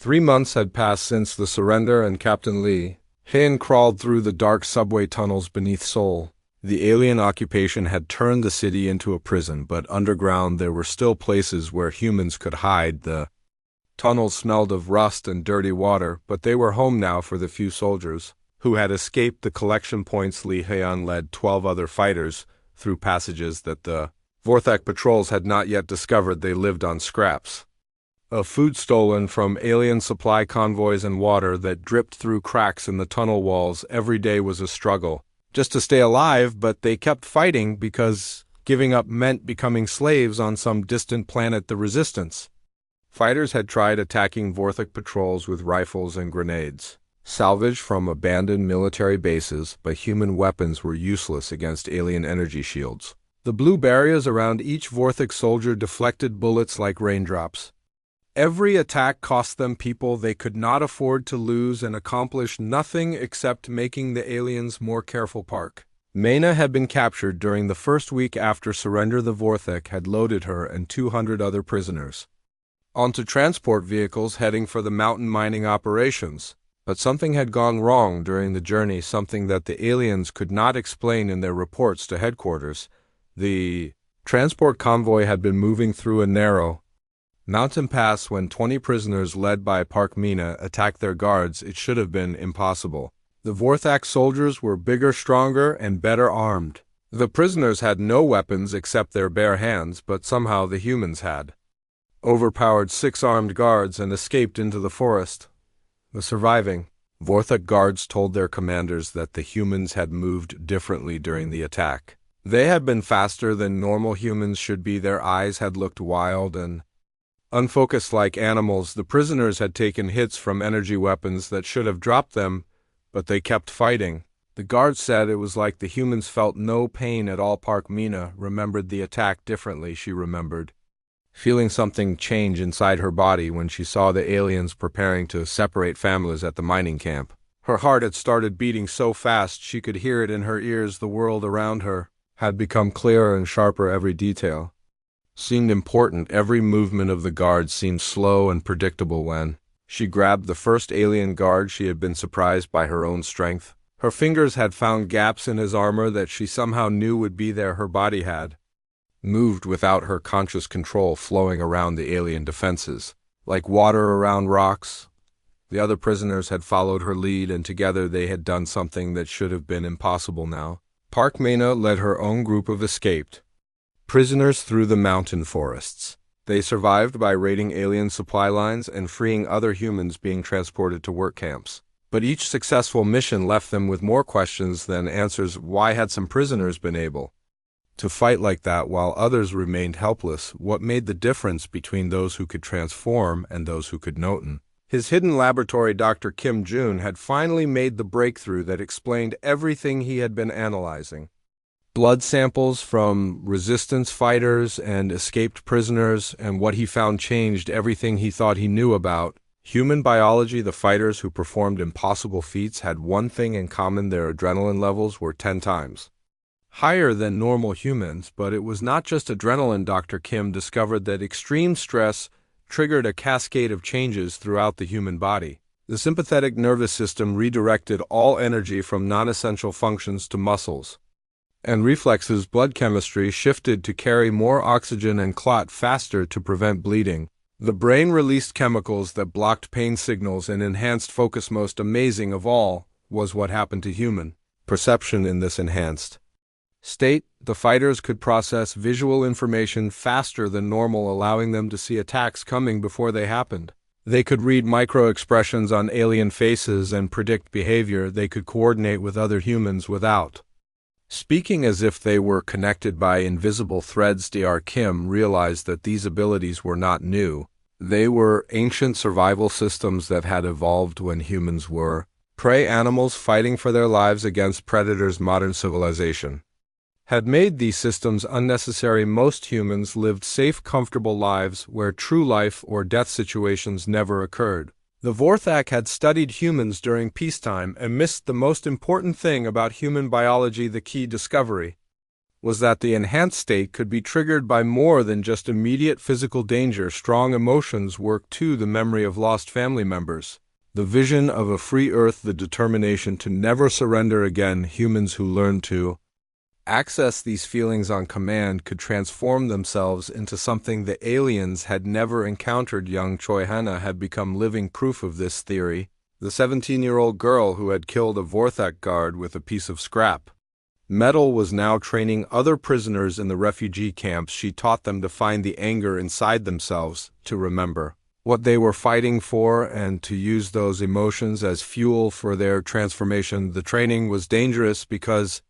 3 months had passed since the surrender, and Captain Lee Hin crawled through the dark subway tunnels beneath Seoul. The alien occupation had turned the city into a prison, but underground there were still places where humans could hide. The tunnels smelled of rust and dirty water, but they were home now for the few soldiers who had escaped the collection points. Lee Hyun led 12 other fighters through passages that the Vorthak patrols had not yet discovered. They lived on scraps of food stolen from alien supply convoys and water that dripped through cracks in the tunnel walls. Every day was a struggle just to stay alive, but they kept fighting because giving up meant becoming slaves on some distant planet. The resistance fighters had tried attacking Vorthak patrols with rifles and grenades, salvaged from abandoned military bases, but human weapons were useless against alien energy shields. The blue barriers around each Vorthak soldier deflected bullets like raindrops. Every attack cost them people they could not afford to lose and accomplished nothing except making the aliens more careful. Park Mena had been captured during the first week after surrender. The Vorthak had loaded her and 200 other prisoners onto transport vehicles heading for the mountain mining operations. But something had gone wrong during the journey, something that the aliens could not explain in their reports to headquarters. The transport convoy had been moving through a narrow mountain pass when 20 prisoners led by Park Mina attacked their guards. It should have been impossible. The Vorthak soldiers were bigger, stronger, and better armed. The prisoners had no weapons except their bare hands, but somehow the humans had overpowered 6 armed guards and escaped into the forest. The surviving Vorthak guards told their commanders that the humans had moved differently during the attack. They had been faster than normal humans should be. Their eyes had looked wild and unfocused like animals. The prisoners had taken hits from energy weapons that should have dropped them, but they kept fighting. The guards said it was like the humans felt no pain at all. Park Mina remembered the attack differently. She remembered feeling something change inside her body when she saw the aliens preparing to separate families at the mining camp. Her heart had started beating so fast she could hear it in her ears. The world around her had become clearer and sharper. Every detail seemed important. Every movement of the guard seemed slow and predictable. When she grabbed the first alien guard, she had been surprised by her own strength. Her fingers had found gaps in his armor that she somehow knew would be there. Her body had moved without her conscious control, flowing around the alien defenses like water around rocks. The other prisoners had followed her lead, and together they had done something that should have been impossible. Now Park Mena led her own group of escaped prisoners through the mountain forests. They survived by raiding alien supply lines and freeing other humans being transported to work camps. But each successful mission left them with more questions than answers. Why had some prisoners been able to fight like that while others remained helpless? What made the difference between those who could transform and those who could not? His hidden laboratory, Dr. Kim Jun, had finally made the breakthrough that explained everything he had been analyzing. Blood samples from resistance fighters and escaped prisoners, and what he found changed everything he thought he knew about human biology. The fighters who performed impossible feats had one thing in common: their adrenaline levels were 10 times higher than normal humans. But it was not just adrenaline. Dr. Kim discovered that extreme stress triggered a cascade of changes throughout the human body. The sympathetic nervous system redirected all energy from non-essential functions to muscles and reflexes. Blood chemistry shifted to carry more oxygen and clot faster to prevent bleeding. The brain released chemicals that blocked pain signals and enhanced focus. Most amazing of all was what happened to human perception in this enhanced state. The fighters could process visual information faster than normal, allowing them to see attacks coming before they happened. They could read micro-expressions on alien faces and predict behavior. They could coordinate with other humans without speaking, as if they were connected by invisible threads. Dr. Kim realized that these abilities were not new. They were ancient survival systems that had evolved when humans were prey animals fighting for their lives against predators. Modern civilization had made these systems unnecessary. Most humans lived safe, comfortable lives where true life or death situations never occurred. The Vorthak had studied humans during peacetime and missed the most important thing about human biology, the key discovery. was that the enhanced state could be triggered by more than just immediate physical danger. Strong emotions worked too: the memory of lost family members, the vision of a free Earth, the determination to never surrender again. Humans who learned to access these feelings on command could transform themselves into something the aliens had never encountered. Young Choi Hana had become living proof of this theory. The 17-year-old girl who had killed a Vorthak guard with a piece of scrap metal was now training other prisoners in the refugee camps. She taught them to find the anger inside themselves, to remember what they were fighting for, and to use those emotions as fuel for their transformation. The training was dangerous because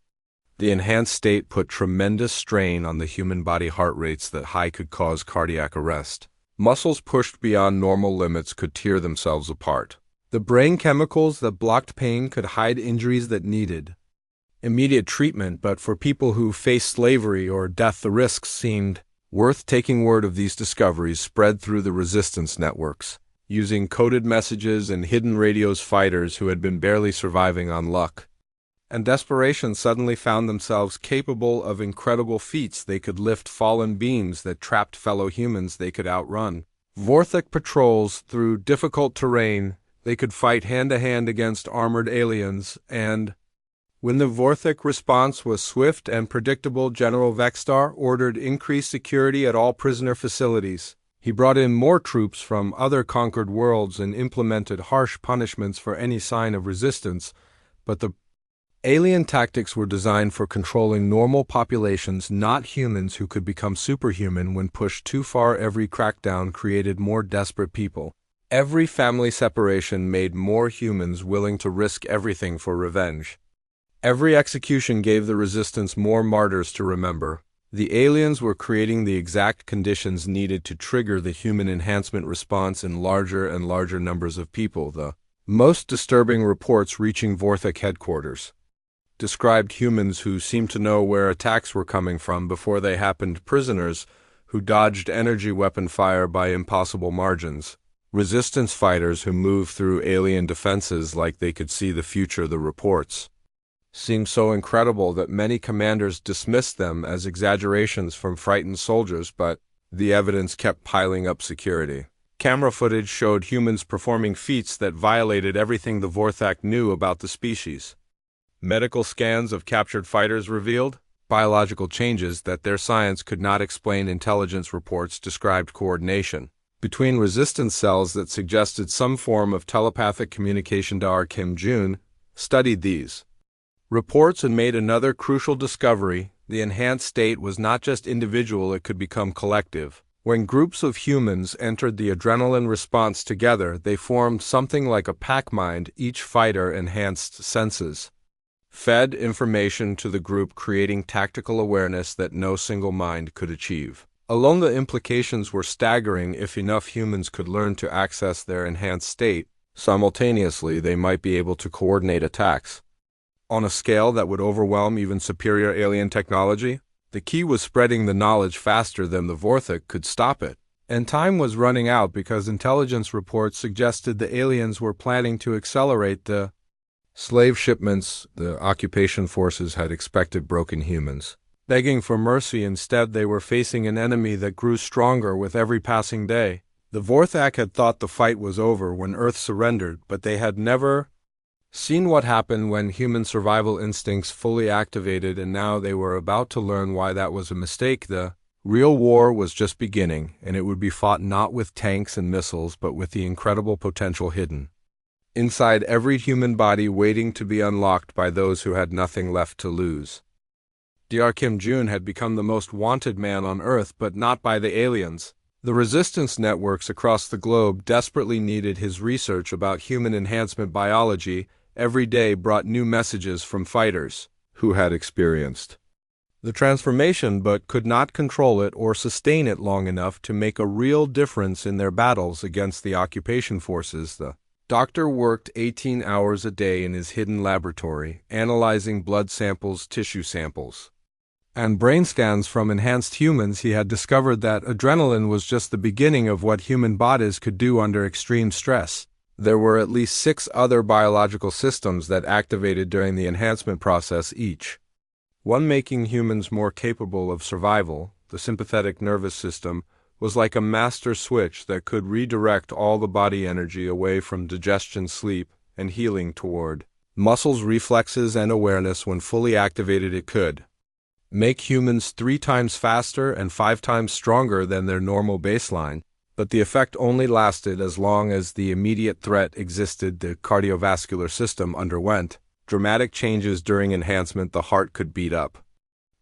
the enhanced state put tremendous strain on the human body. Heart rates that high could cause cardiac arrest. Muscles pushed beyond normal limits could tear themselves apart. The brain chemicals that blocked pain could hide injuries that needed immediate treatment, but for people who faced slavery or death, the risks seemed worth taking. Word of these discoveries spread through the resistance networks. Using coded messages and hidden radios, fighters who had been barely surviving on luck and desperation suddenly found themselves capable of incredible feats. They could lift fallen beams that trapped fellow humans. They could outrun Vorthak patrols through difficult terrain. They could fight hand-to-hand against armored aliens, and when the Vorthak response was swift and predictable, General Vextar ordered increased security at all prisoner facilities. He brought in more troops from other conquered worlds and implemented harsh punishments for any sign of resistance, but the alien tactics were designed for controlling normal populations, not humans who could become superhuman when pushed too far. Every crackdown created more desperate people. Every family separation made more humans willing to risk everything for revenge. Every execution gave the resistance more martyrs to remember. The aliens were creating the exact conditions needed to trigger the human enhancement response in larger and larger numbers of people. The most disturbing reports reaching Vorthak headquarters described humans who seemed to know where attacks were coming from before they happened, prisoners who dodged energy weapon fire by impossible margins, resistance fighters who moved through alien defenses like they could see the future. The reports seemed so incredible that many commanders dismissed them as exaggerations from frightened soldiers, but the evidence kept piling up. Security camera footage showed humans performing feats that violated everything the Vorthak knew about the species. Medical scans of captured fighters revealed biological changes that their science could not explain. Intelligence reports described coordination between resistance cells that suggested some form of telepathic communication. Dar Kim Jun studied these reports and made another crucial discovery. The enhanced state was not just individual, it could become collective. When groups of humans entered the adrenaline response together, they formed something like a pack mind. Each fighter enhanced senses fed information to the group, creating tactical awareness that no single mind could achieve alone. The implications were staggering. If enough humans could learn to access their enhanced state simultaneously, they might be able to coordinate attacks on a scale that would overwhelm even superior alien technology. The key was spreading the knowledge faster than the Vorthak could stop it. And time was running out because intelligence reports suggested the aliens were planning to accelerate the slave shipments. The occupation forces had expected broken humans begging for mercy. Instead, they were facing an enemy that grew stronger with every passing day. The Vorthak had thought the fight was over when Earth surrendered, but they had never seen what happened when human survival instincts fully activated, and now they were about to learn why that was a mistake. The real war was just beginning, and it would be fought not with tanks and missiles, but with the incredible potential hidden inside every human body, waiting to be unlocked by those who had nothing left to lose. Dr. Kim Jun had become the most wanted man on Earth, but not by the aliens. The resistance networks across the globe desperately needed his research about human enhancement biology. Every day brought new messages from fighters who had experienced the transformation but could not control it or sustain it long enough to make a real difference in their battles against the occupation forces. The doctor worked 18 hours a day in his hidden laboratory, analyzing blood samples, tissue samples, and brain scans from enhanced humans. He had discovered that adrenaline was just the beginning of what human bodies could do under extreme stress. There were at least 6 other biological systems that activated during the enhancement process, each One making humans more capable of survival, the sympathetic nervous system, was like a master switch that could redirect all the body energy away from digestion, sleep, and healing toward muscles, reflexes, and awareness. When fully activated, it could make humans 3 times faster and 5 times stronger than their normal baseline, but the effect only lasted as long as the immediate threat existed. The cardiovascular system underwent dramatic changes during enhancement. The heart could beat up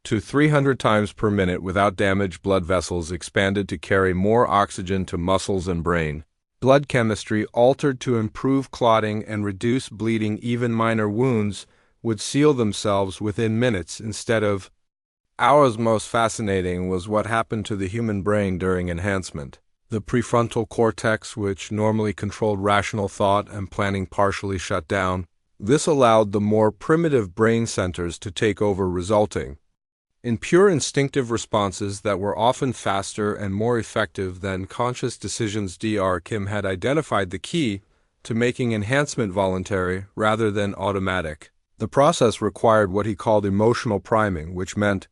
to 300 times per minute without damage. Blood vessels expanded to carry more oxygen to muscles and brain. Blood chemistry altered to improve clotting and reduce bleeding. Even minor wounds would seal themselves within minutes instead of hours. Most fascinating was what happened to the human brain during enhancement. The prefrontal cortex, which normally controlled rational thought and planning, partially shut down. This allowed the more primitive brain centers to take over, resulting in pure instinctive responses that were often faster and more effective than conscious decisions. Dr. Kim had identified the key to making enhancement voluntary rather than automatic. The process required what he called emotional priming, which meant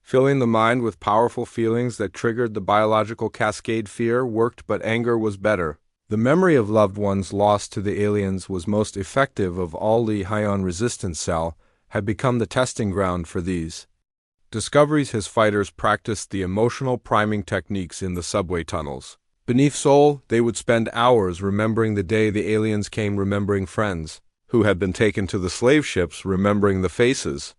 filling the mind with powerful feelings that triggered the biological cascade. Fear worked, but anger was better. The memory of loved ones lost to the aliens was most effective of all. The Hyon resistance cell had become the testing ground for these discoveries. His fighters practiced the emotional priming techniques in the subway tunnels. Beneath Seoul, they would spend hours remembering the day the aliens came, remembering friends who had been taken to the slave ships, remembering the faces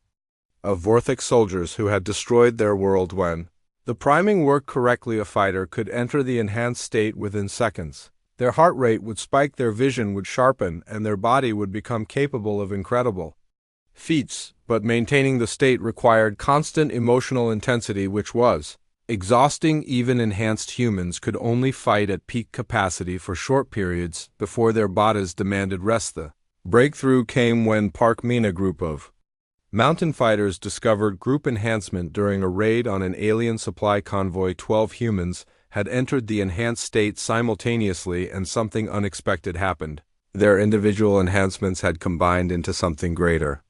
of Vorthic soldiers who had destroyed their world. When the priming worked correctly, a fighter could enter the enhanced state within seconds. Their heart rate would spike, their vision would sharpen, and their body would become capable of incredible feats. But maintaining the state required constant emotional intensity, which was exhausting. Even enhanced humans could only fight at peak capacity for short periods before their bodies demanded rest. The breakthrough came when Park Mina group of mountain fighters discovered group enhancement during a raid on an alien supply convoy. 12 humans had entered the enhanced state simultaneously, and something unexpected happened. Their individual enhancements had combined into something greater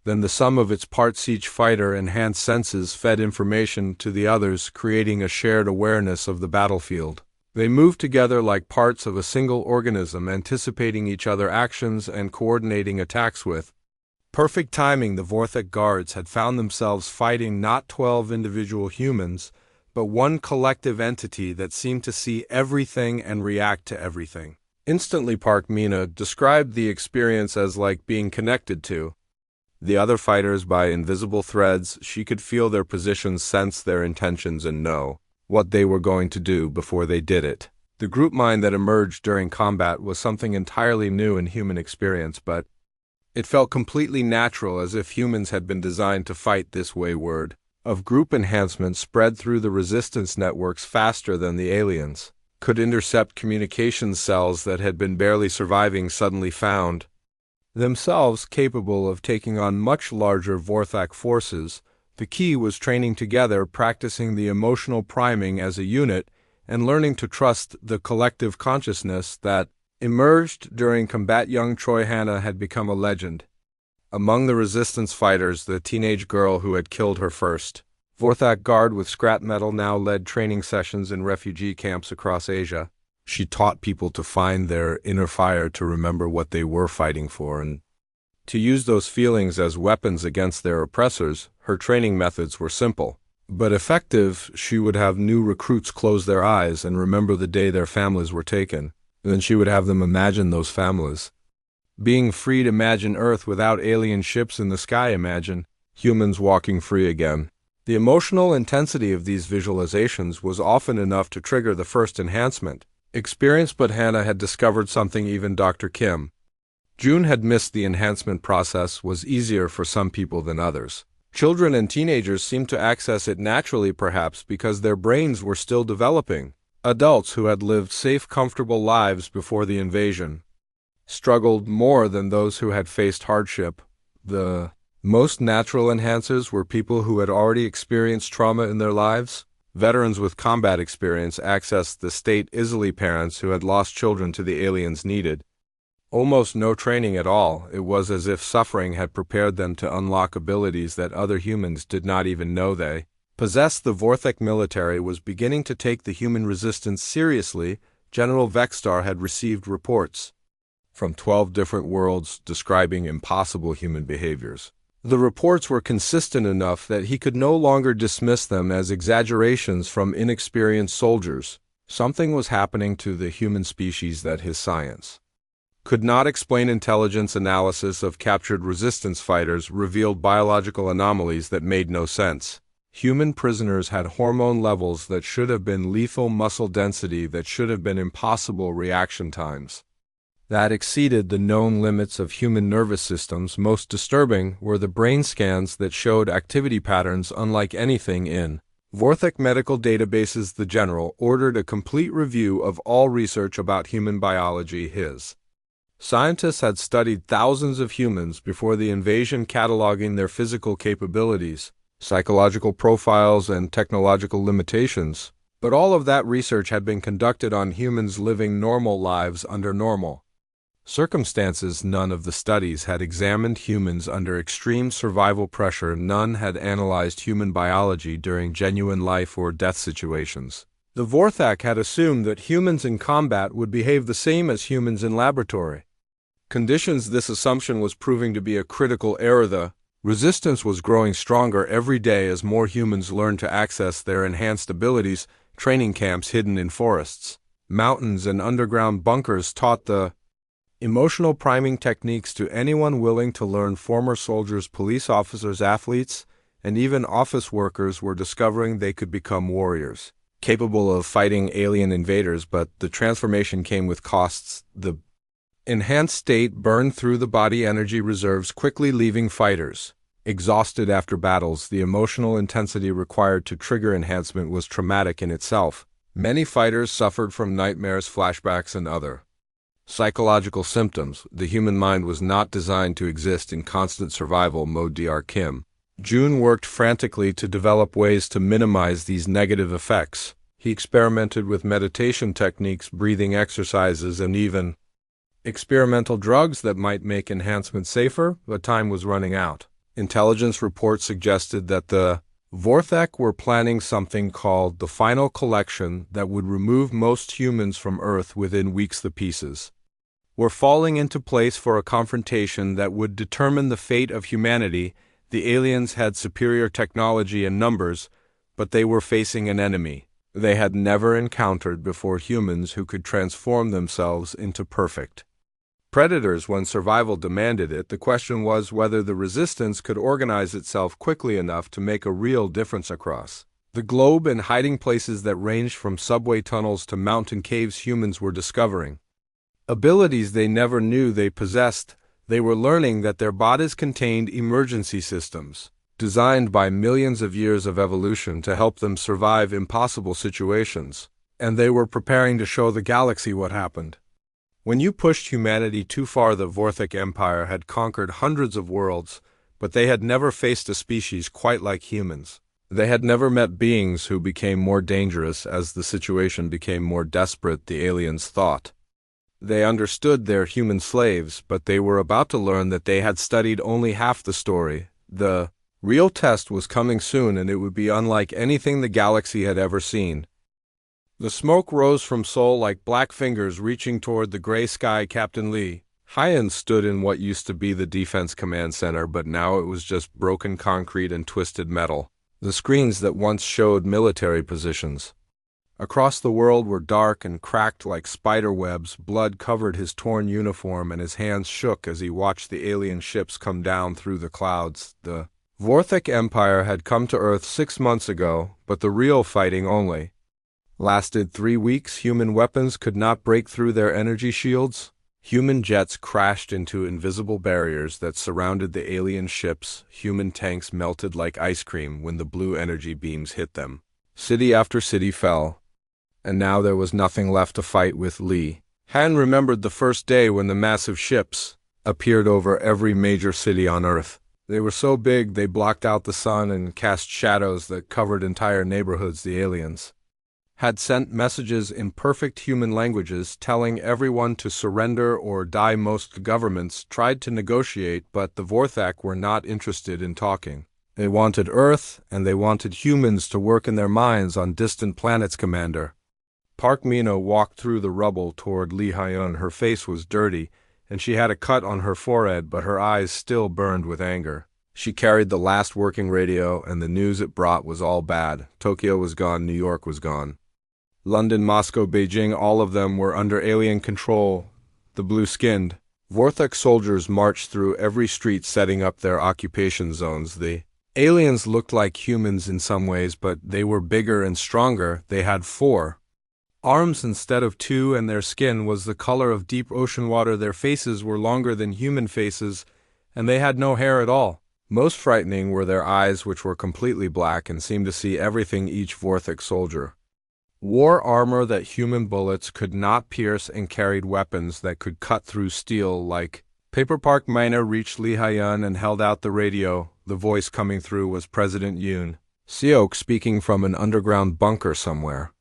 than the sum of its parts. Each fighter enhanced senses fed information to the others, creating a shared awareness of the battlefield. They moved together like parts of a single organism, anticipating each other's actions and coordinating attacks with perfect timing. The Vorthic guards had found themselves fighting not 12 individual humans, but one collective entity that seemed to see everything and react to everything instantly. Park Mina described the experience as like being connected to the other fighters by invisible threads. She could feel their positions, sense their intentions, and know what they were going to do before they did it. The group mind that emerged during combat was something entirely new in human experience, but it felt completely natural, as if humans had been designed to fight this way. Word of group enhancement spread through the resistance networks faster than the aliens could intercept. Communications cells that had been barely surviving suddenly found themselves capable of taking on much larger Vorthak forces. The key was training together, practicing the emotional priming as a unit, and learning to trust the collective consciousness that emerged during combat. Young Troy Hanna had become a legend among the resistance fighters. The teenage girl who had killed her first Vorthak guard with scrap metal now led training sessions in refugee camps across Asia. She taught people to find their inner fire, to remember what they were fighting for, and to use those feelings as weapons against their oppressors. Her training methods were simple but effective. She would have new recruits close their eyes and remember the day their families were taken. Then she would have them imagine those families being freed. Imagine Earth without alien ships in the sky. Imagine humans walking free again. The emotional intensity of these visualizations was often enough to trigger the first enhancement experience, but Hannah had discovered something even Dr. Kim June had missed. The enhancement process was easier for some people than others. Children and teenagers seemed to access it naturally, perhaps because their brains were still developing. Adults who had lived safe, comfortable lives before the invasion struggled more than those who had faced hardship. The most natural enhancers were people who had already experienced trauma in their lives. Veterans with combat experience accessed the state easily. Parents who had lost children to the aliens needed Almost no training at all. It was as if suffering had prepared them to unlock abilities that other humans did not even know they possessed. The Vorthek military was beginning to take the human resistance seriously. General Vexstar had received reports from 12 different worlds describing impossible human behaviors. The reports were consistent enough that he could no longer dismiss them as exaggerations from inexperienced soldiers. Something was happening to the human species that his science could not explain. Intelligence analysis of captured resistance fighters revealed biological anomalies that made no sense. Human prisoners had hormone levels that should have been lethal, muscle density that should have been impossible, reaction times that exceeded the known limits of human nervous systems. Most disturbing were the brain scans that showed activity patterns unlike anything in Vorthek medical databases. The general ordered a complete review of all research about human biology. His scientists had studied thousands of humans before the invasion, cataloging their physical capabilities, psychological profiles, and technological limitations. But all of that research had been conducted on humans living normal lives under normal circumstances. None of the studies had examined humans under extreme survival pressure. None had analyzed human biology during genuine life or death situations. The Vorthak had assumed that humans in combat would behave the same as humans in laboratory conditions. This assumption was proving to be a critical error. The resistance was growing stronger every day as more humans learned to access their enhanced abilities. Training camps hidden in forests, mountains, and underground bunkers taught the emotional priming techniques to anyone willing to learn. Former soldiers, police officers, athletes, and even office workers were discovering they could become warriors, capable of fighting alien invaders. But the transformation came with costs. The enhanced state burned through the body energy reserves, quickly leaving fighters exhausted after battles. The emotional intensity required to trigger enhancement was traumatic in itself. Many fighters suffered from nightmares, flashbacks, and other psychological symptoms. The human mind was not designed to exist in constant survival mode. Dr. Kim Jun worked frantically to develop ways to minimize these negative effects. He experimented with meditation techniques, breathing exercises, and even experimental drugs that might make enhancement safer, but time was running out. Intelligence reports suggested that the Vorthek were planning something called the Final Collection that would remove most humans from Earth within weeks. The pieces were falling into place for a confrontation that would determine the fate of humanity. The aliens had superior technology and numbers, but they were facing an enemy they had never encountered before: humans who could transform themselves into perfect predators when survival demanded it. The question was whether the resistance could organize itself quickly enough to make a real difference across the globe. In hiding places that ranged from subway tunnels to mountain caves, humans were discovering abilities they never knew they possessed. They were learning that their bodies contained emergency systems designed by millions of years of evolution to help them survive impossible situations. And they were preparing to show the galaxy what happened when you pushed humanity too far. The Vorthek Empire had conquered hundreds of worlds, but they had never faced a species quite like humans. They had never met beings who became more dangerous as the situation became more desperate, the aliens thought. They understood their human slaves, but they were about to learn that they had studied only half the story. The real test was coming soon, and it would be unlike anything the galaxy had ever seen. The smoke rose from Seoul like black fingers reaching toward the gray sky. Captain Lee Hyen stood in what used to be the Defense Command Center, but now it was just broken concrete and twisted metal. The screens that once showed military positions across the world were dark and cracked like spider webs. Blood covered his torn uniform, and his hands shook as he watched the alien ships come down through the clouds. The Vorthek Empire had come to Earth 6 months ago, but the real fighting only lasted 3 weeks. Human weapons could not break through their energy shields. Human jets crashed into invisible barriers that surrounded the alien ships. Human tanks melted like ice cream when the blue energy beams hit them. City after city fell, and now there was nothing left to fight with. Lee Han remembered the first day when the massive ships appeared over every major city on Earth. They were so big they blocked out the sun and cast shadows that covered entire neighborhoods. The aliens had sent messages in perfect human languages telling everyone to surrender or die. Most governments tried to negotiate, but the Vorthak were not interested in talking. They wanted Earth, and they wanted humans to work in their mines on distant planets. Commander Park Mino walked through the rubble toward Lee Hyun. Her face was dirty, and she had a cut on her forehead, but her eyes still burned with anger. She carried the last working radio, and the news it brought was all bad. Tokyo was gone, New York was gone. London, Moscow, Beijing, all of them were under alien control. The blue-skinned Vorthak soldiers marched through every street setting up their occupation zones. The aliens looked like humans in some ways, but they were bigger and stronger. They had 4 arms instead of 2, and their skin was the color of deep ocean water. Their faces were longer than human faces, and they had no hair at all. Most frightening were their eyes, which were completely black and seemed to see everything. Each Vorthak soldier wore armor that human bullets could not pierce and carried weapons that could cut through steel like paper. Park Mino reached Lee Hyun and held out the radio. The voice coming through was President Yoon Seok speaking from an underground bunker somewhere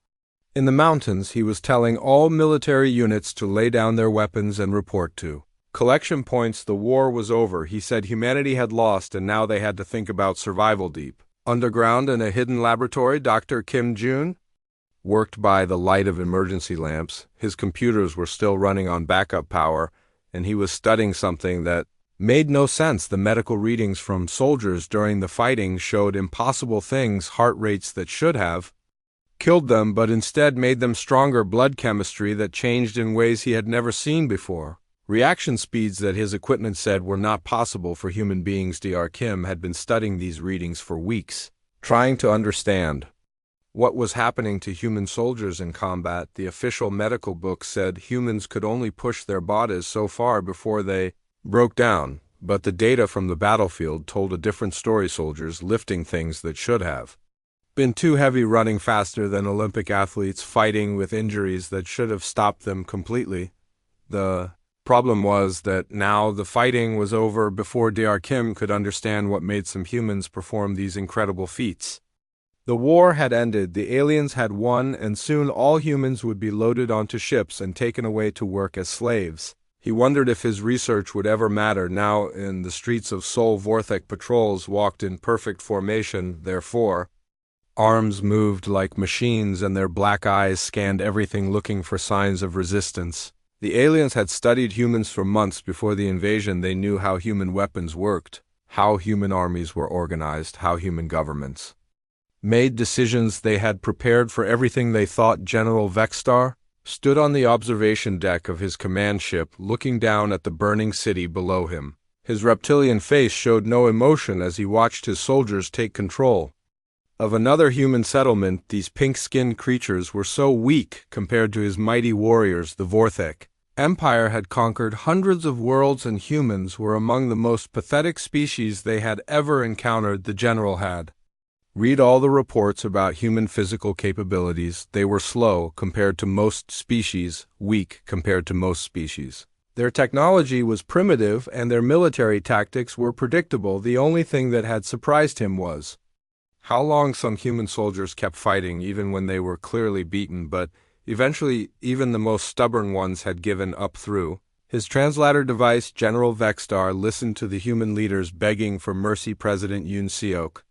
in the mountains. He was telling all military units to lay down their weapons and report to collection points. The war was over. He said humanity had lost and now they had to think about survival. Deep underground in a hidden laboratory, Dr. Kim Jun worked by the light of emergency lamps. His computers were still running on backup power, and he was studying something that made no sense. The medical readings from soldiers during the fighting showed impossible things, heart rates that should have killed them but instead made them stronger, blood chemistry that changed in ways he had never seen before, reaction speeds that his equipment said were not possible for human beings. Dr. Kim had been studying these readings for weeks, trying to understand what was happening to human soldiers in combat. The official medical book said humans could only push their bodies so far before they broke down, but the data from the battlefield told a different story. Soldiers lifting things that should have been too heavy, running faster than Olympic athletes, fighting with injuries that should have stopped them completely. The problem was that now the fighting was over before Dr. Kim could understand what made some humans perform these incredible feats. The war had ended, the aliens had won, and soon all humans would be loaded onto ships and taken away to work as slaves. He wondered if his research would ever matter. Now in the streets of Seoul, Vorthak patrols walked in perfect formation. Their 4 arms moved like machines, and their black eyes scanned everything looking for signs of resistance. The aliens had studied humans for months before the invasion. They knew how human weapons worked, how human armies were organized, how human governments made decisions. They had prepared for everything. They thought. General Vextar stood on the observation deck of his command ship, looking down at the burning city below him. His reptilian face showed no emotion as he watched his soldiers take control of another human settlement. These pink-skinned creatures were so weak compared to his mighty warriors. The Vorthak Empire had conquered hundreds of worlds, and humans were among the most pathetic species they had ever encountered. The general had read all the reports about human physical capabilities. They were slow compared to most species, weak compared to most species. Their technology was primitive, and their military tactics were predictable. The only thing that had surprised him was how long some human soldiers kept fighting even when they were clearly beaten, but eventually even the most stubborn ones had given up. Through his translator device, General Vextar listened to the human leaders begging for mercy. President Yoon Seok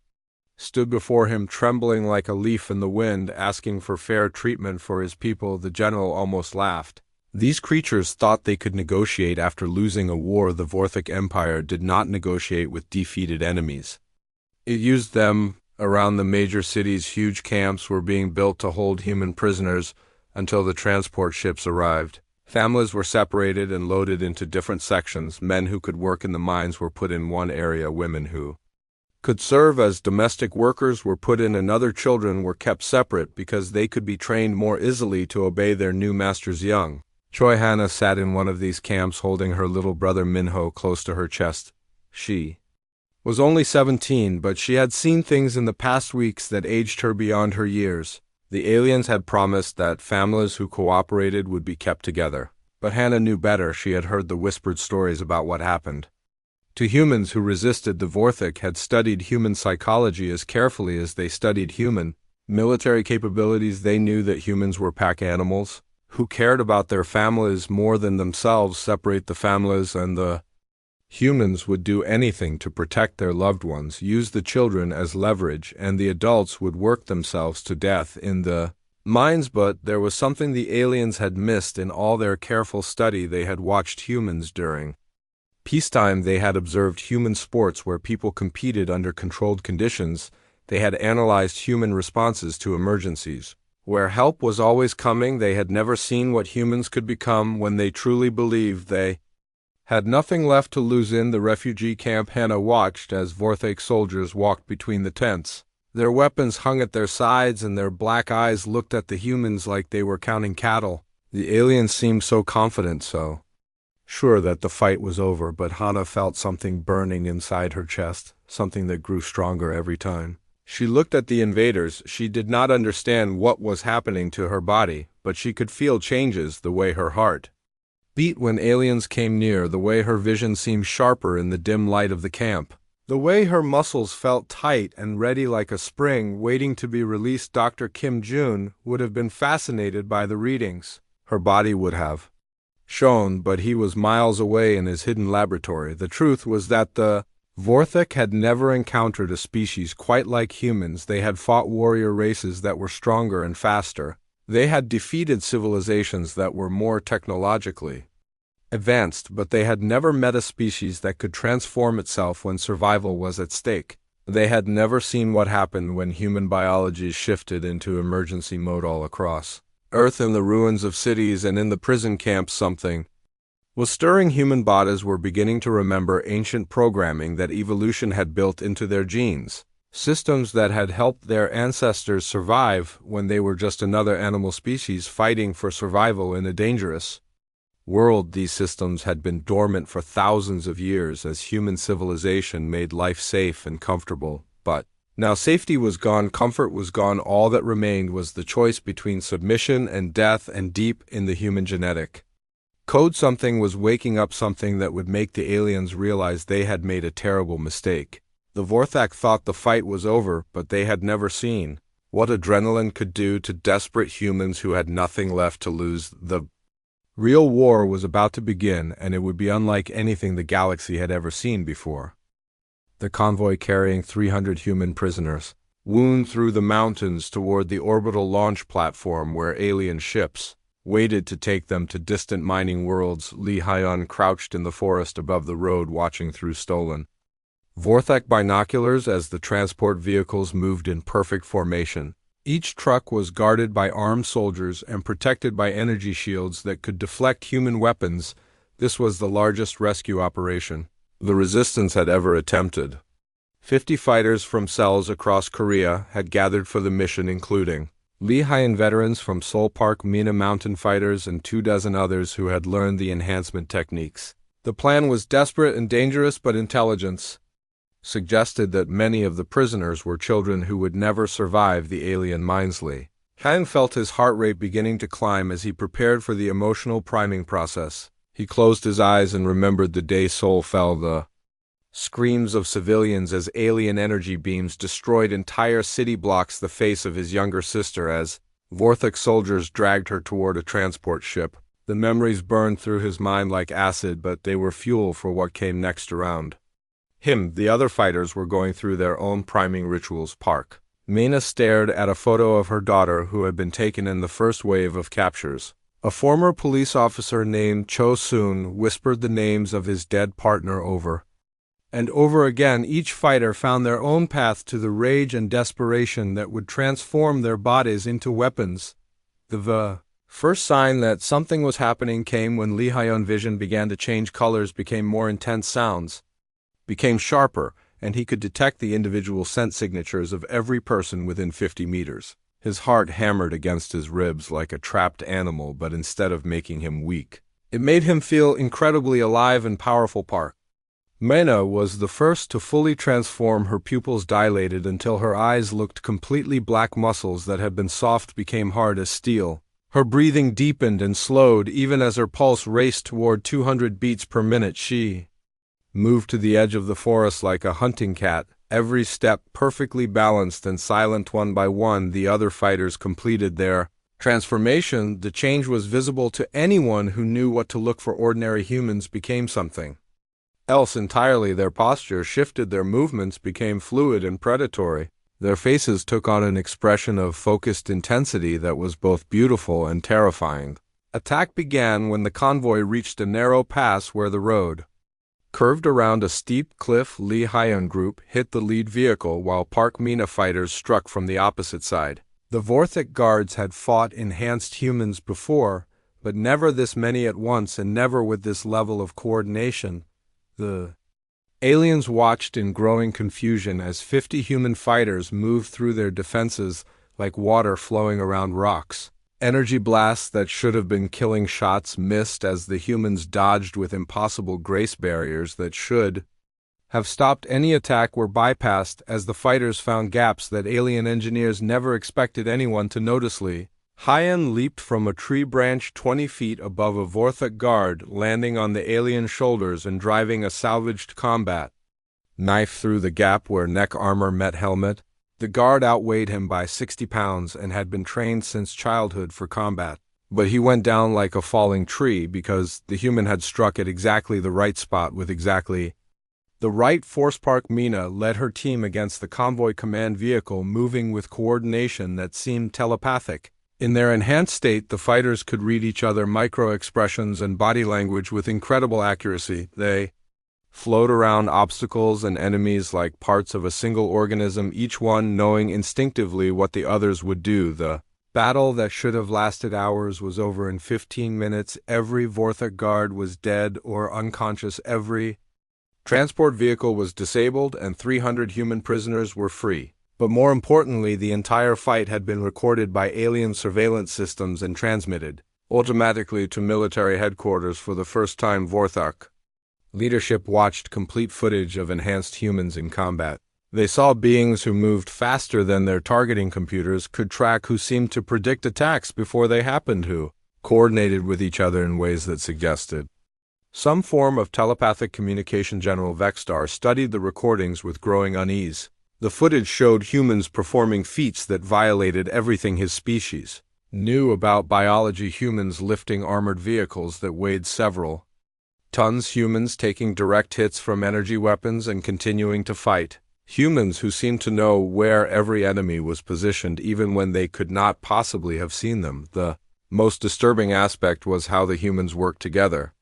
stood before him, trembling like a leaf in the wind, asking for fair treatment for his people. The general almost laughed. These creatures thought they could negotiate after losing a war. The Vorthak Empire did not negotiate with defeated enemies. It used them around the major cities. Huge camps were being built to hold human prisoners until the transport ships arrived. Families were separated and loaded into different sections. Men who could work in the mines were put in one area. Women who could serve as domestic workers were put in another. Children were kept separate because they could be trained more easily to obey their new masters. Young Choi Hannah sat in one of these camps holding her little brother Minho close to her chest. She was only 17, but she had seen things in the past weeks that aged her beyond her years. The aliens had promised that families who cooperated would be kept together. But Hannah knew better. She had heard the whispered stories about what happened to humans who resisted. The Vorthak had studied human psychology as carefully as they studied human military capabilities. They knew that humans were pack animals, who cared about their families more than themselves. Separate the families, and the humans would do anything to protect their loved ones, use the children as leverage, and the adults would work themselves to death in the mines. But there was something the aliens had missed in all their careful study. They had watched humans during peacetime. They had observed human sports where people competed under controlled conditions. They had analyzed human responses to emergencies, where help was always coming. They had never seen what humans could become when they truly believed they had nothing left to lose. In the refugee camp, Hannah watched as Vorthak soldiers walked between the tents. Their weapons hung at their sides, and their black eyes looked at the humans like they were counting cattle. The aliens seemed so confident, so sure that the fight was over, but Hannah felt something burning inside her chest, something that grew stronger every time she looked at the invaders. She did not understand what was happening to her body, but she could feel changes, the way her heart beat when aliens came near, the way her vision seemed sharper in the dim light of the camp, the way her muscles felt tight and ready like a spring waiting to be released. Dr. Kim Jun would have been fascinated by the readings her body would have shown, but he was miles away in his hidden laboratory. The truth was that the Vorthak had never encountered a species quite like humans. They had fought warrior races that were stronger and faster. They had defeated civilizations that were more technologically advanced, but they had never met a species that could transform itself when survival was at stake. They had never seen what happened when human biology shifted into emergency mode all across Earth. In the ruins of cities and in the prison camps, something was stirring. Human bodies were beginning to remember ancient programming that evolution had built into their genes, systems that had helped their ancestors survive when they were just another animal species fighting for survival in a dangerous world. These systems had been dormant for thousands of years as human civilization made life safe and comfortable. But now safety was gone, comfort was gone. All that remained was the choice between submission and death, and deep in the human genetic code something was waking up, something that would make the aliens realize they had made a terrible mistake. The Vorthak thought the fight was over, but they had never seen what adrenaline could do to desperate humans who had nothing left to lose. The real war was about to begin, and it would be unlike anything the galaxy had ever seen before. The convoy carrying 300 human prisoners wound through the mountains toward the orbital launch platform where alien ships waited to take them to distant mining worlds. Lee Hyun crouched in the forest above the road, watching through stolen Vorthak binoculars as the transport vehicles moved in perfect formation. Each truck was guarded by armed soldiers and protected by energy shields that could deflect human weapons. This was the largest rescue operation the resistance had ever attempted. 50 fighters from cells across Korea had gathered for the mission, including Lee Hyun veterans from Seoul Park, Mina mountain fighters, and 24 others who had learned the enhancement techniques. The plan was desperate and dangerous, but intelligence suggested that many of the prisoners were children who would never survive the alien mines. Lee Hyun felt his heart rate beginning to climb as he prepared for the emotional priming process. He closed his eyes and remembered the day Seoul fell, the screams of civilians as alien energy beams destroyed entire city blocks, the face of his younger sister as Vorthak soldiers dragged her toward a transport ship. The memories burned through his mind like acid, but they were fuel for what came next around him. The other fighters were going through their own priming rituals. Park Mina stared at a photo of her daughter who had been taken in the first wave of captures. A former police officer named Cho Soon whispered the names of his dead partner over and over again. Each fighter found their own path to the rage and desperation that would transform their bodies into weapons. The first sign that something was happening came when Lee Hyun's vision began to change. Colors became more intense, sounds became sharper, and he could detect the individual scent signatures of every person within 50 meters. His heart hammered against his ribs like a trapped animal, but instead of making him weak, it made him feel incredibly alive and powerful. Park Mina was the first to fully transform. Her pupils dilated until her eyes looked completely black. Muscles that had been soft became hard as steel. Her breathing deepened and slowed even as her pulse raced toward 200 beats per minute. She moved to the edge of the forest like a hunting cat, Every step perfectly balanced and silent. One by one, the other fighters completed their transformation. The change was visible to anyone who knew what to look for. Ordinary humans became something else entirely. Their posture shifted, their movements became fluid and predatory. Their faces took on an expression of focused intensity that was both beautiful and terrifying. Attack began when the convoy reached a narrow pass where the road curved around a steep cliff. Lee Hyun group hit the lead vehicle while Park Mina fighters struck from the opposite side. The Vorthok guards had fought enhanced humans before, but never this many at once and never with this level of coordination. The aliens watched in growing confusion as 50 human fighters moved through their defenses like water flowing around rocks. Energy blasts that should have been killing shots missed as the humans dodged with impossible grace barriers that should have stopped any attack were bypassed as the fighters found gaps that alien engineers never expected anyone to notice. Lee Hyun leaped from a tree branch 20 feet above a Vorthok guard, landing on the alien shoulders and driving a salvaged combat knife through the gap where neck armor met helmet. The guard outweighed him by 60 pounds and had been trained since childhood for combat, but he went down like a falling tree because the human had struck at exactly the right spot with exactly the right force. Park Mina led her team against the convoy command vehicle, moving with coordination that seemed telepathic. In their enhanced state, the fighters could read each other micro-expressions and body language with incredible accuracy. They flowed around obstacles and enemies like parts of a single organism, each one knowing instinctively what the others would do. The battle that should have lasted hours was over in 15 minutes. Every Vorthok guard was dead or unconscious. Every transport vehicle was disabled, and 300 human prisoners were free. But more importantly, the entire fight had been recorded by alien surveillance systems and transmitted automatically to military headquarters. For the first time, Vorthok leadership watched complete footage of enhanced humans in combat. They saw beings who moved faster than their targeting computers, could track, who seemed to predict attacks before they happened, who coordinated with each other in ways that suggested some form of telepathic communication. General Vextar studied the recordings with growing unease. The footage showed humans performing feats that violated everything his species knew about biology. Humans lifting armored vehicles that weighed several tons, humans taking direct hits from energy weapons and continuing to fight, humans who seemed to know where every enemy was positioned even when they could not possibly have seen them. The most disturbing aspect was how the humans worked together.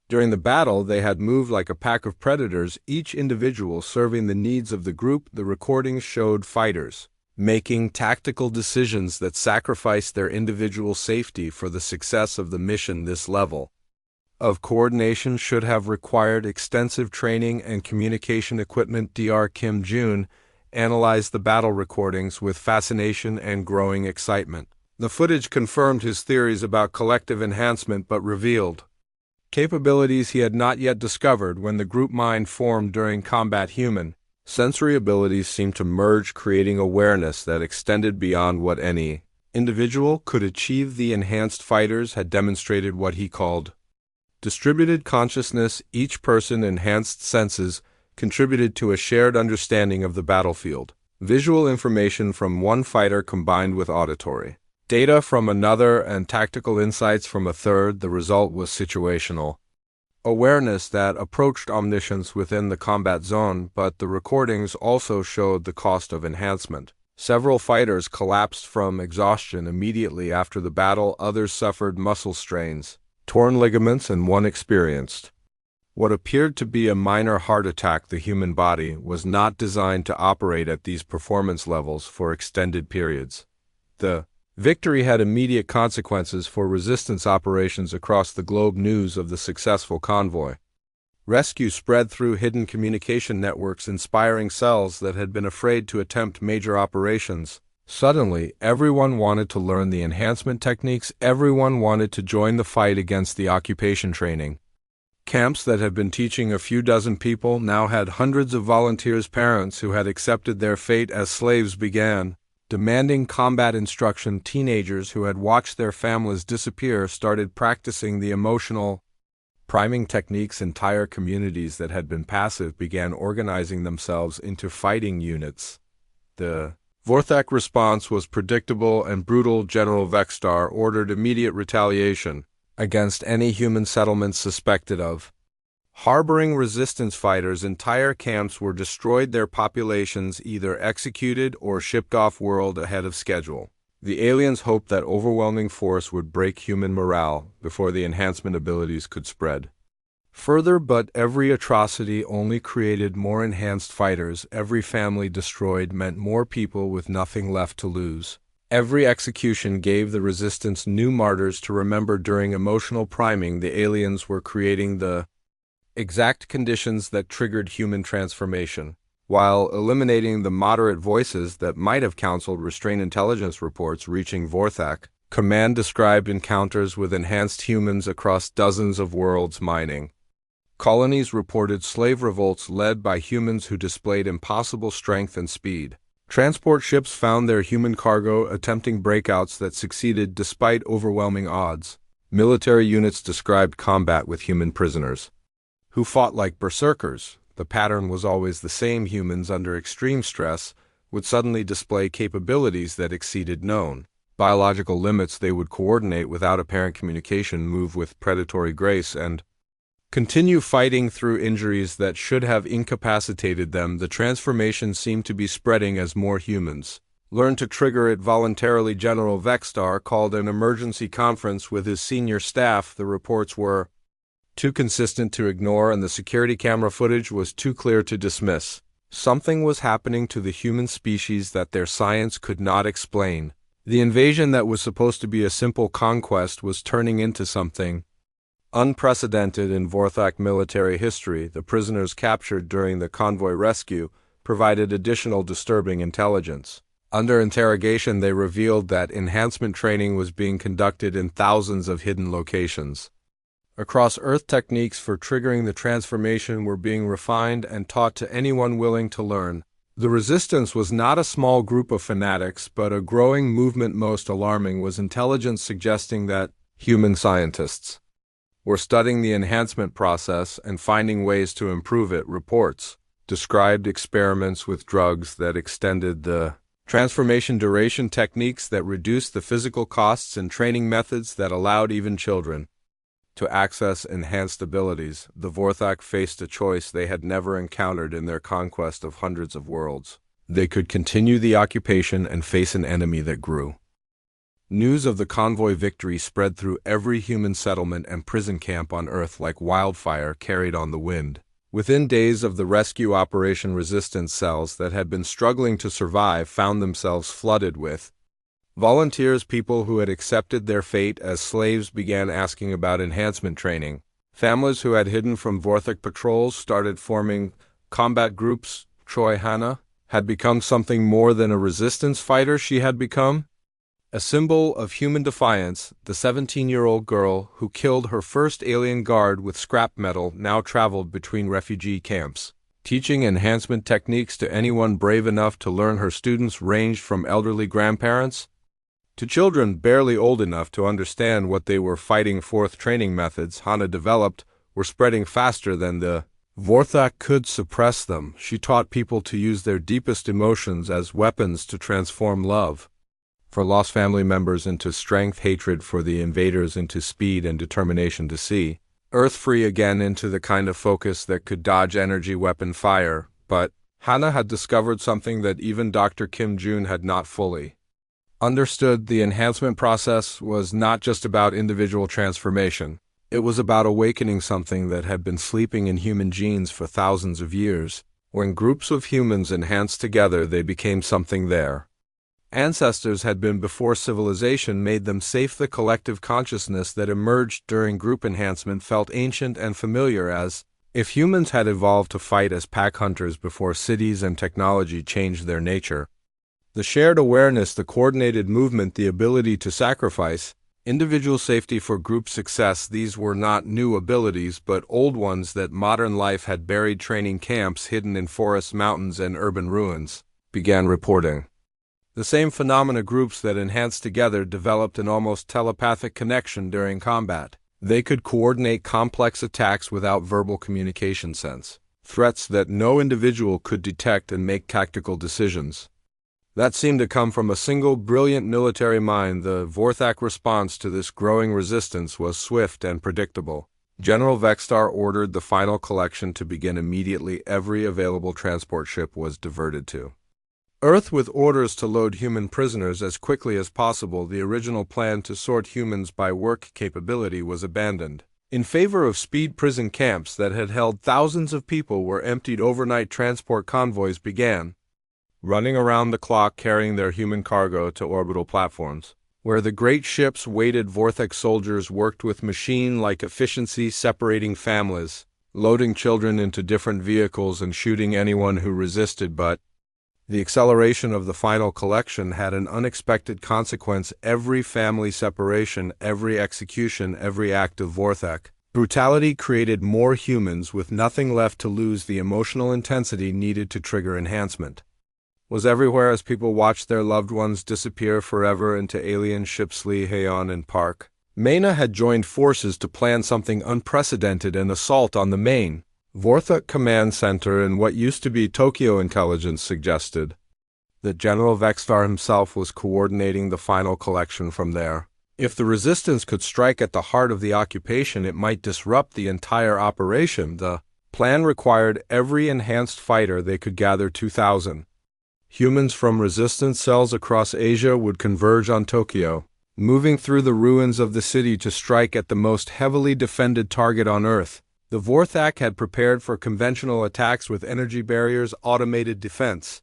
During the battle, they had moved like a pack of predators, each individual serving the needs of the group. The recordings showed fighters making tactical decisions that sacrificed their individual safety for the success of the mission. This level of coordination should have required extensive training and communication equipment. Dr. Kim Jun analyzed the battle recordings with fascination and growing excitement. The footage confirmed his theories about collective enhancement but revealed capabilities he had not yet discovered. When the group mind formed during combat, human sensory abilities seemed to merge, creating awareness that extended beyond what any individual could achieve. The enhanced fighters had demonstrated what he called distributed consciousness. Each person enhanced senses contributed to a shared understanding of the battlefield. Visual information from one fighter combined with auditory data from another and tactical insights from a third. The result was situational awareness that approached omniscience within the combat zone, but the recordings also showed the cost of enhancement. Several fighters collapsed from exhaustion immediately after the battle. Others suffered muscle strains, torn ligaments, and one experienced what appeared to be a minor heart attack. The human body was not designed to operate at these performance levels for extended periods. The victory had immediate consequences for resistance operations across the globe. News of the successful convoy rescue spread through hidden communication networks, inspiring cells that had been afraid to attempt major operations. Suddenly, everyone wanted to learn the enhancement techniques. Everyone wanted to join the fight against the occupation training camps that had been teaching a few dozen people now had hundreds of volunteers. Parents who had accepted their fate as slaves began demanding combat instruction. Teenagers who had watched their families disappear started practicing the emotional Priming techniques, entire communities that had been passive began organizing themselves into fighting units. The Vorthak response was predictable and brutal. General Vextar ordered immediate retaliation against any human settlements suspected of harboring resistance fighters. Entire camps were destroyed, their populations either executed or shipped off-world ahead of schedule. The aliens hoped that overwhelming force would break human morale before the enhancement abilities could spread further, but every atrocity only created more enhanced fighters. Every family destroyed meant more people with nothing left to lose. Every execution gave the resistance new martyrs to remember. During emotional priming, the aliens were creating the exact conditions that triggered human transformation, while eliminating the moderate voices that might have counseled restrained intelligence reports reaching Vorthak. Command described encounters with enhanced humans across dozens of worlds. Mining colonies reported slave revolts led by humans who displayed impossible strength and speed. Transport ships found their human cargo attempting breakouts that succeeded despite overwhelming odds. Military units described combat with human prisoners who fought like berserkers. The pattern was always the same: humans under extreme stress would suddenly display capabilities that exceeded known biological limits. They would coordinate without apparent communication, move with predatory grace, and continue fighting through injuries that should have incapacitated them. The transformation seemed to be spreading as more humans learned to trigger it voluntarily. General Vextar called an emergency conference with his senior staff. The reports were too consistent to ignore, and the security camera footage was too clear to dismiss. Something was happening to the human species that their science could not explain. The invasion that was supposed to be a simple conquest was turning into something unprecedented in Vorthak military history. The prisoners captured during the convoy rescue provided additional disturbing intelligence. Under interrogation, they revealed that enhancement training was being conducted in thousands of hidden locations across Earth. Techniques for triggering the transformation were being refined and taught to anyone willing to learn. The resistance was not a small group of fanatics, but a growing movement. Most alarming was intelligence suggesting that human scientists were studying the enhancement process and finding ways to improve it. Reports described experiments with drugs that extended the transformation duration, techniques that reduced the physical costs, and training methods that allowed even children to access enhanced abilities. The Vorthak faced a choice they had never encountered in their conquest of hundreds of worlds. They could continue the occupation and face an enemy that grew. News of the convoy victory spread through every human settlement and prison camp on Earth like wildfire carried on the wind. Within days of the rescue operation, resistance cells that had been struggling to survive found themselves flooded with volunteers. People who had accepted their fate as slaves began asking about enhancement training. Families who had hidden from Vorthak patrols started forming combat groups. Troy Hannah had become something more than a resistance fighter. She had become a symbol of human defiance. The 17-year-old girl who killed her first alien guard with scrap metal now traveled between refugee camps, teaching enhancement techniques to anyone brave enough to learn. Her students ranged from elderly grandparents to children barely old enough to understand what they were fighting for. Training methods Hannah developed were spreading faster than the Vorthak could suppress them. She taught people to use their deepest emotions as weapons to transform love for lost family members into strength, hatred for the invaders into speed, and determination to see Earth free again into the kind of focus that could dodge energy weapon fire. But Hannah had discovered something that even Dr. Kim Jun had not fully understood. The enhancement process was not just about individual transformation. It was about awakening something that had been sleeping in human genes for thousands of years. When groups of humans enhanced together, they became something their ancestors had been before civilization made them safe. The collective consciousness that emerged during group enhancement felt ancient and familiar, as if humans had evolved to fight as pack hunters before cities and technology changed their nature. The shared awareness, the coordinated movement, the ability to sacrifice individual safety for group success, these were not new abilities but old ones that modern life had buried. Training camps hidden in forests, mountains, and urban ruins began reporting the same phenomena. Groups that enhanced together developed an almost telepathic connection during combat. They could coordinate complex attacks without verbal communication sense, threats that no individual could detect and make tactical decisions. That seemed to come from a single brilliant military mind. The Vorthak response to this growing resistance was swift and predictable. General Vextar ordered the final collection to begin immediately. Every available transport ship was diverted to Earth with orders to load human prisoners as quickly as possible. The original plan to sort humans by work capability was abandoned in favor of speed. Prison camps that had held thousands of people were emptied. Overnight transport convoys began running around the clock, carrying their human cargo to orbital platforms, where the great ships waited. Vorthak soldiers worked with machine-like efficiency, separating families, loading children into different vehicles and shooting anyone who resisted. But the acceleration of the final collection had an unexpected consequence. Every family separation, every execution, every act of Vorthak brutality created more humans with nothing left to lose. The emotional intensity needed to trigger enhancement was everywhere as people watched their loved ones disappear forever into alien ships. Lee Haon and Park Mena had joined forces to plan something unprecedented, an assault on the main Vorthak command center in what used to be Tokyo. Intelligence suggested that General Vextar himself was coordinating the final collection from there. If the resistance could strike at the heart of the occupation, it might disrupt the entire operation. The plan required every enhanced fighter they could gather. 2,000 humans from resistance cells across Asia would converge on Tokyo, moving through the ruins of the city to strike at the most heavily defended target on Earth. The Vorthak had prepared for conventional attacks with energy barriers, automated defense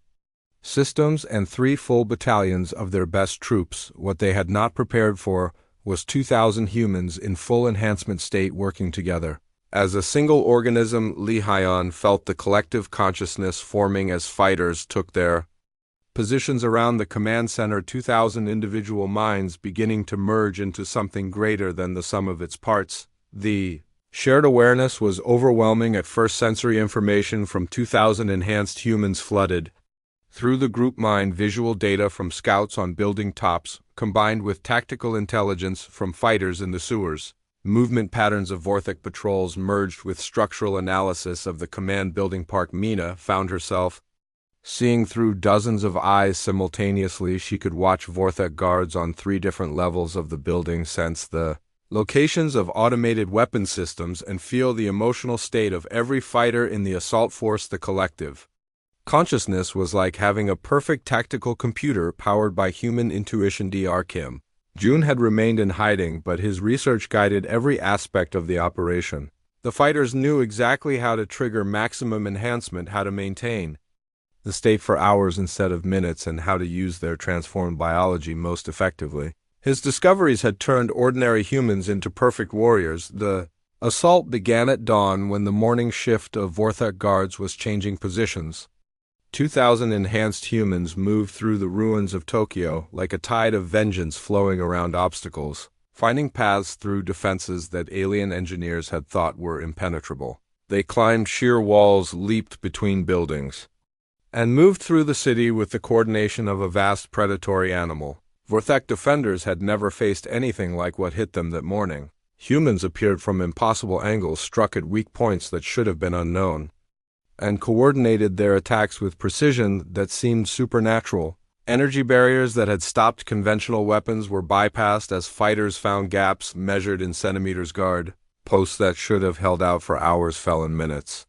systems, and 3 full battalions of their best troops. What they had not prepared for was 2,000 humans in full enhancement state working together. As a single organism, Lee Haon felt the collective consciousness forming as fighters took their positions around the command center. 2,000 individual minds beginning to merge into something greater than the sum of its parts. The shared awareness was overwhelming at first. Sensory information from 2,000 enhanced humans flooded through the group mind. Visual data from scouts on building tops, combined with tactical intelligence from fighters in the sewers. Movement patterns of Vorthak patrols merged with structural analysis of the command building. Park Mena found herself seeing through dozens of eyes simultaneously. She could watch Vorthak guards on 3 different levels of the building, sense the locations of automated weapon systems, and feel the emotional state of every fighter in the assault force. The collective consciousness was like having a perfect tactical computer powered by human intuition. Dr. Kim Jun had remained in hiding, but his research guided every aspect of the operation. The fighters knew exactly how to trigger maximum enhancement, how to maintain the state for hours instead of minutes, and how to use their transformed biology most effectively. His discoveries had turned ordinary humans into perfect warriors. The assault began at dawn when the morning shift of Vorthak guards was changing positions. 2,000 enhanced humans moved through the ruins of Tokyo like a tide of vengeance flowing around obstacles, finding paths through defenses that alien engineers had thought were impenetrable. They climbed sheer walls, leaped between buildings, and moved through the city with the coordination of a vast predatory animal. Vorthak defenders had never faced anything like what hit them that morning. Humans appeared from impossible angles, struck at weak points that should have been unknown, and coordinated their attacks with precision that seemed supernatural. Energy barriers that had stopped conventional weapons were bypassed as fighters found gaps measured in centimeters. Guard posts that should have held out for hours fell in minutes.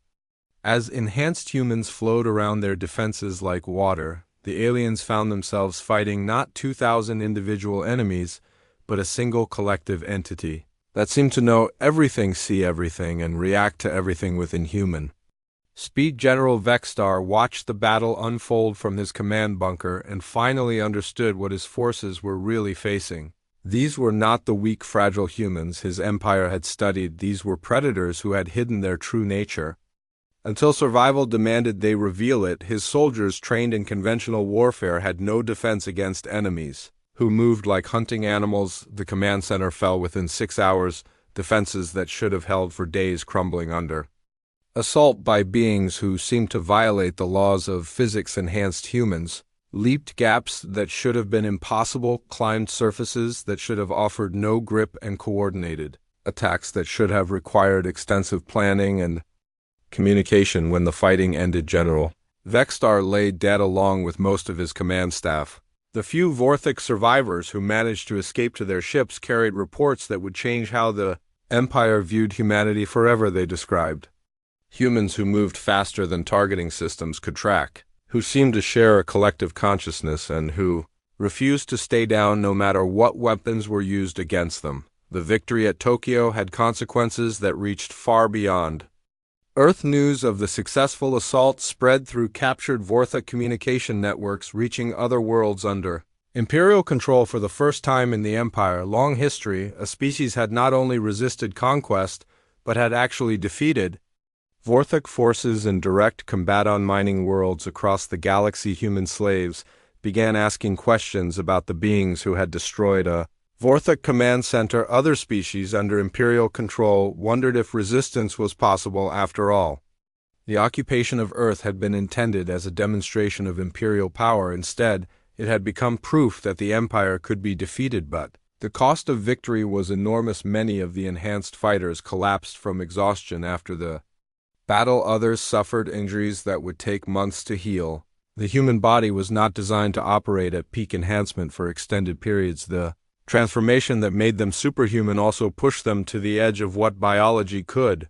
As enhanced humans flowed around their defenses like water, the aliens found themselves fighting not 2,000 individual enemies, but a single collective entity that seemed to know everything, see everything, and react to everything within human speed. General Vextar watched the battle unfold from his command bunker and finally understood what his forces were really facing. These were not the weak, fragile humans his empire had studied. These were predators who had hidden their true nature. Until survival demanded they reveal it, his soldiers trained in conventional warfare had no defense against enemies who moved like hunting animals. The command center fell within 6 hours, defenses that should have held for days crumbling under assault by beings who seemed to violate the laws of physics. Enhanced humans leaped gaps that should have been impossible, climbed surfaces that should have offered no grip, and coordinated attacks that should have required extensive planning and communication. When the fighting ended, General Vextar lay dead along with most of his command staff. The few Vorthic survivors who managed to escape to their ships carried reports that would change how the Empire viewed humanity forever. They described humans who moved faster than targeting systems could track, who seemed to share a collective consciousness, and who refused to stay down no matter what weapons were used against them. The victory at Tokyo had consequences that reached far beyond Earth. News of the successful assault spread through captured Vorthic communication networks, reaching other worlds under Imperial control. For the first time in the Empire long history, a species had not only resisted conquest, but had actually defeated Vorthic forces in direct combat. On mining worlds across the galaxy, human slaves began asking questions about the beings who had destroyed a Vorthic command center. Other species under Imperial control wondered if resistance was possible after all. The occupation of Earth had been intended as a demonstration of Imperial power. Instead, it had become proof that the Empire could be defeated, but the cost of victory was enormous. Many of the enhanced fighters collapsed from exhaustion after the battle. Others suffered injuries that would take months to heal. The human body was not designed to operate at peak enhancement for extended periods. The transformation that made them superhuman also pushed them to the edge of what biology could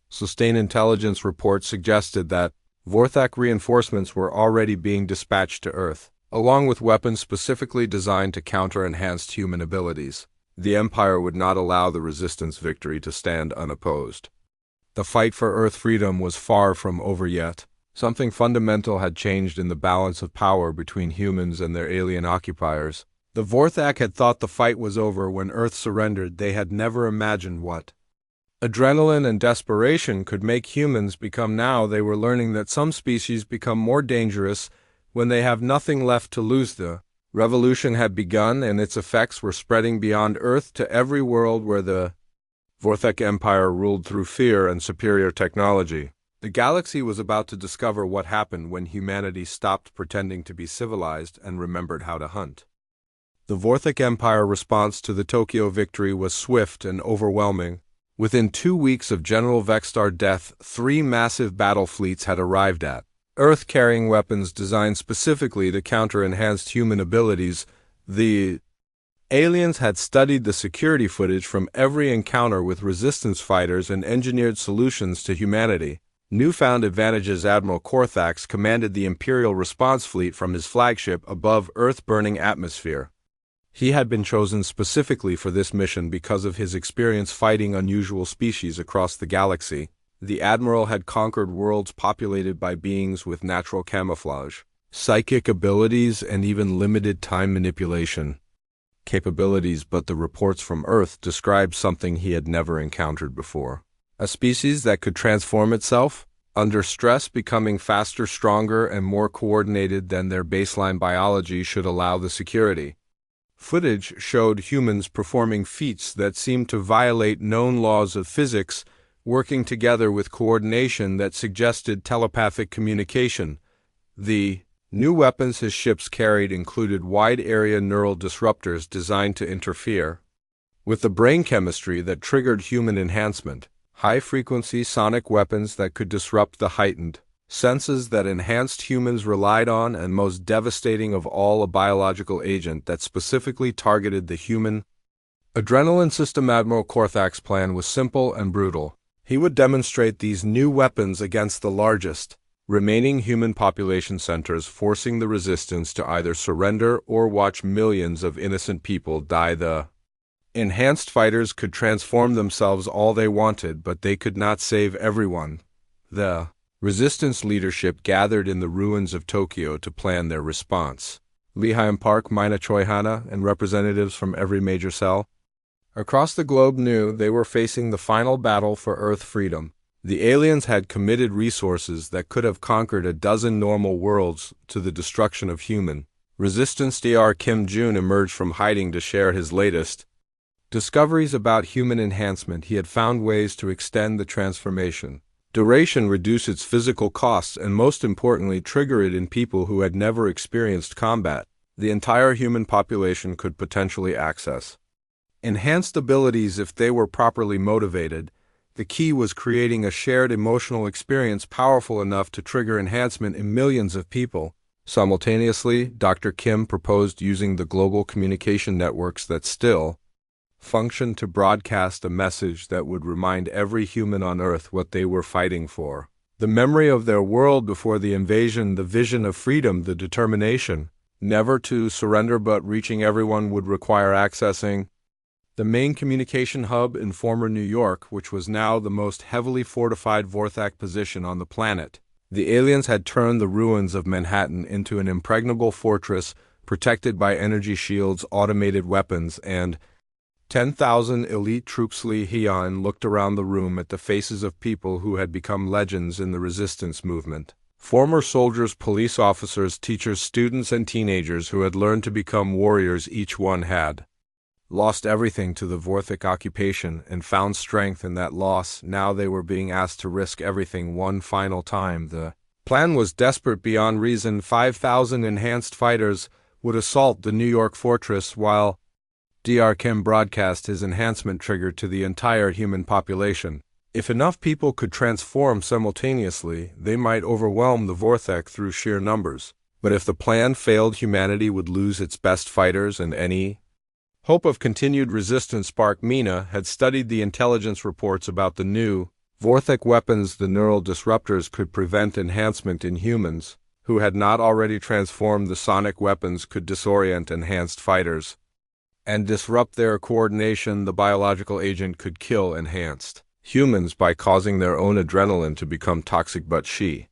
sustain. Intelligence reports suggested that Vorthic reinforcements were already being dispatched to Earth, along with weapons specifically designed to counter enhanced human abilities. The Empire would not allow the Resistance victory to stand unopposed. The fight for Earth freedom was far from over yet. Something fundamental had changed in the balance of power between humans and their alien occupiers. The Vorthic had thought the fight was over when Earth surrendered. They had never imagined what adrenaline and desperation could make humans become. Now they were learning that some species become more dangerous when they have nothing left to lose. The revolution had begun, and its effects were spreading beyond Earth to every world where the Vorthic Empire ruled through fear and superior technology. The galaxy was about to discover what happened when humanity stopped pretending to be civilized and remembered how to hunt. The Vorthic Empire response to the Tokyo victory was swift and overwhelming. Within 2 weeks of General Vextar's death, 3 massive battle fleets had arrived at Earth carrying weapons designed specifically to counter enhanced human abilities. The aliens had studied the security footage from every encounter with resistance fighters and engineered solutions to humanity. Newfound advantages. Admiral Korthax commanded the Imperial response fleet from his flagship above Earth-burning atmosphere. He had been chosen specifically for this mission because of his experience fighting unusual species across the galaxy. The Admiral had conquered worlds populated by beings with natural camouflage, psychic abilities, and even limited time manipulation capabilities, but the reports from Earth described something he had never encountered before. A species that could transform itself under stress, becoming faster, stronger, and more coordinated than their baseline biology should allow the security. Footage showed humans performing feats that seemed to violate known laws of physics, working together with coordination that suggested telepathic communication. The new weapons his ships carried included wide-area neural disruptors designed to interfere with the brain chemistry that triggered human enhancement, high-frequency sonic weapons that could disrupt the heightened senses that enhanced humans relied on, and most devastating of all, a biological agent that specifically targeted the human adrenaline system. Admiral Korthak's plan was simple and brutal. He would demonstrate these new weapons against the largest remaining human population centers, forcing the resistance to either surrender or watch millions of innocent people die. The enhanced fighters could transform themselves all they wanted, but they could not save everyone. The resistance leadership gathered in the ruins of Tokyo to plan their response. Lehiam Park, Mina Choihana, and representatives from every major cell across the globe knew they were facing the final battle for Earth freedom. The aliens had committed resources that could have conquered a dozen normal worlds to the destruction of human resistance. Dr. Kim Jun emerged from hiding to share his latest discoveries about human enhancement. He had found ways to extend the transformation duration, reduce its physical costs, and most importantly, trigger it in people who had never experienced combat. The entire human population could potentially access Enhanced abilities if they were properly motivated. The key was creating a shared emotional experience powerful enough to trigger enhancement in millions of people. Simultaneously, Dr. Kim proposed using the global communication networks that still function to broadcast a message that would remind every human on Earth what they were fighting for. The memory of their world before the invasion, the vision of freedom, the determination never to surrender but reaching everyone would require accessing the main communication hub in former New York, which was now the most heavily fortified Vorthak position on the planet. The aliens had turned the ruins of Manhattan into an impregnable fortress protected by energy shields, automated weapons, and 10,000 elite troops. Li Hyun looked around the room at the faces of people who had become legends in the resistance movement. Former soldiers, police officers, teachers, students, and teenagers who had learned to become warriors. Each one had lost everything to the Vorthak occupation and found strength in that loss. Now they were being asked to risk everything one final time. The plan was desperate beyond reason. 5,000 enhanced fighters would assault the New York fortress while Dr. Kim broadcast his enhancement trigger to the entire human population. If enough people could transform simultaneously, they might overwhelm the Vorthak through sheer numbers. But if the plan failed, humanity would lose its best fighters and any hope of continued resistance. Park Mina had studied the intelligence reports about the new Vorthak weapons. The neural disruptors could prevent enhancement in humans who had not already transformed. The sonic weapons could disorient enhanced fighters and disrupt their coordination. The biological agent could kill enhanced humans by causing their own adrenaline to become toxic, but she